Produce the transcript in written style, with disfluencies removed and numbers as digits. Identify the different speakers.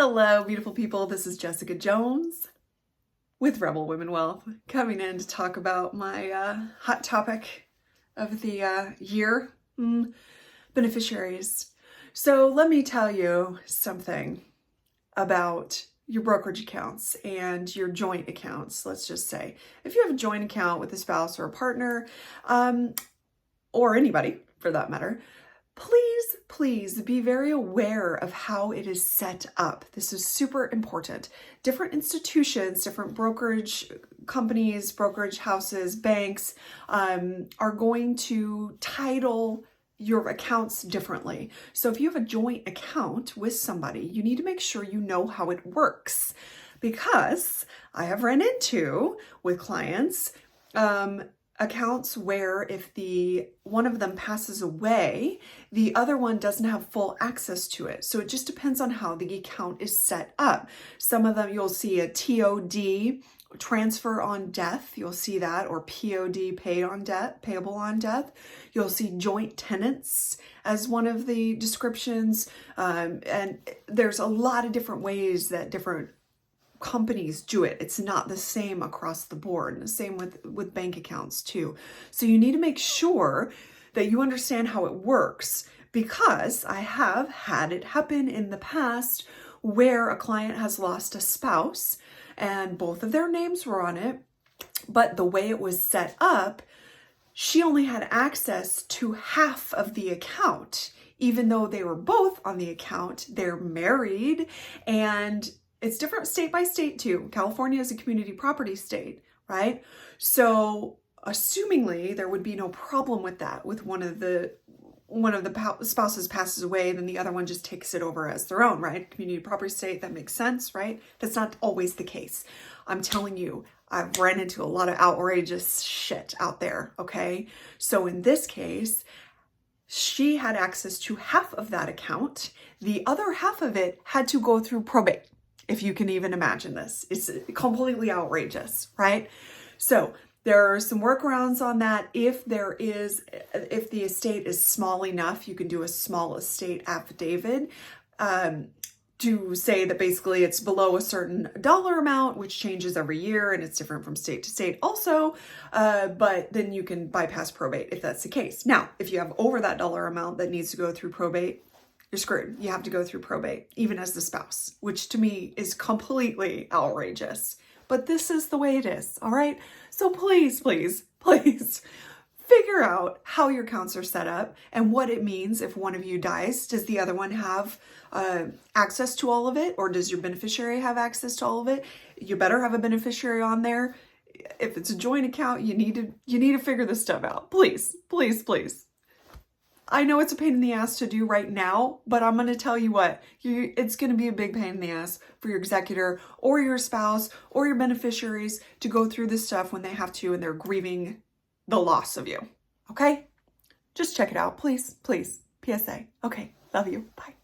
Speaker 1: Hello, beautiful people. This is Jessica Jones with Rebel Women Wealth, coming in to talk about my hot topic of the year, beneficiaries. So let me tell you something about your brokerage accounts and your joint accounts. Let's just say, if you have a joint account with a spouse or a partner, or anybody for that matter, please be very aware of how it is set up. This is super important. Different institutions, different brokerage companies, brokerage houses, banks are going to title your accounts differently. So if you have a joint account with somebody, you need to make sure you know how it works, because I have run into with clients accounts where if one of them passes away, the other one doesn't have full access to it. So it just depends on how the account is set up. Some of them you'll see a TOD, transfer on death, you'll see that, or POD, paid on debt, payable on death. You'll see joint tenants as one of the descriptions. And there's a lot of different ways that different companies do it. It's not the same across the board. And the same with bank accounts too. So you need to make sure that you understand how it works, because I have had it happen in the past where a client has lost a spouse and both of their names were on it, but the way it was set up, she only had access to half of the account, even though they were both on the account. They're married, and it's different state by state too. California is a community property state, right? So assumingly there would be no problem with that. With one of the spouses passes away, then the other one just takes it over as their own, right? Community property state, that makes sense, right? That's not always the case. I'm telling you, I've ran into a lot of outrageous shit out there, okay? So in this case, she had access to half of that account. The other half of it had to go through probate. If you can even imagine this, it's completely outrageous, right? So there are some workarounds on that. If the estate is small enough, you can do a small estate affidavit to say that basically it's below a certain dollar amount, which changes every year and it's different from state to state also. But then you can bypass probate if that's the case. Now, if you have over that dollar amount that needs to go through probate, you're screwed. You have to go through probate, even as the spouse, which to me is completely outrageous. But this is the way it is, all right? So please figure out how your accounts are set up and what it means if one of you dies. Does the other one have access to all of it, or does your beneficiary have access to all of it? You better have a beneficiary on there. If it's a joint account, you need to figure this stuff out. Please. I know it's a pain in the ass to do right now, but I'm going to tell you what, it's going to be a big pain in the ass for your executor or your spouse or your beneficiaries to go through this stuff when they have to and they're grieving the loss of you. Okay? Just check it out, please. PSA. Okay. Love you. Bye.